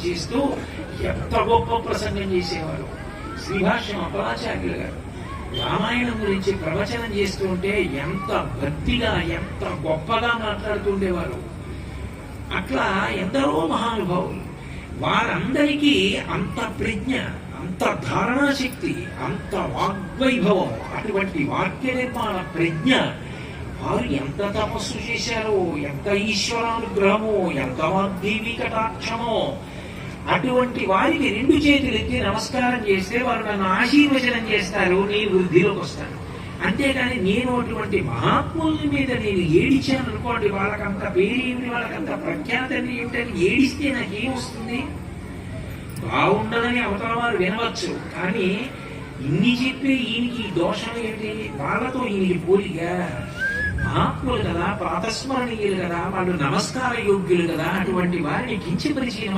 చేస్తూ ఎంత గొప్ప ప్రసంగం చేసేవారు శ్రీభాష్యం అపరాచార్యులు గారు. రామాయణం గురించి ప్రవచనం చేస్తూ ఉంటే ఎంత భక్తిగా ఎంత గొప్పగా మాట్లాడుతుండేవారు. అట్లా ఎందరో మహానుభావులు, వారందరికీ అంత ప్రజ్ఞ, అంత ధారణా శక్తి, అంత వాగ్వైభవం, అటువంటి వాక్య నిర్మాణ ప్రజ్ఞ. వారు ఎంత తపస్సు చేశారో, ఎంత ఈశ్వరానుగ్రహమో, ఎంత వాగ్దేవి కటాక్షమో. అటువంటి వారికి రెండు చేతులు ఎత్తి నమస్కారం చేస్తే వారు నన్ను ఆశీర్వచనం చేస్తారు, నీ వృద్ధిలోకి వస్తాను. అంతేకాని నేను అటువంటి మహాత్ముల మీద నేను ఏడిచాను అనుకోండి, వాళ్ళకంత పేరేమిటి, వాళ్ళకంత ప్రఖ్యాతని ఏమిటని ఏడిస్తే నాకేమొస్తుంది? బాగుండదని అవతల వారు వినవచ్చు, కానీ ఇన్ని చెప్పి ఈయనకి దోషం ఏంటి? వాళ్ళతో ఈయనకి పోలిక. మహాత్ములు కదా, ప్రాతస్మరణీయులు కదా, వాళ్ళు నమస్కార యోగ్యులు కదా, అటువంటి వారిని కించపరిచిన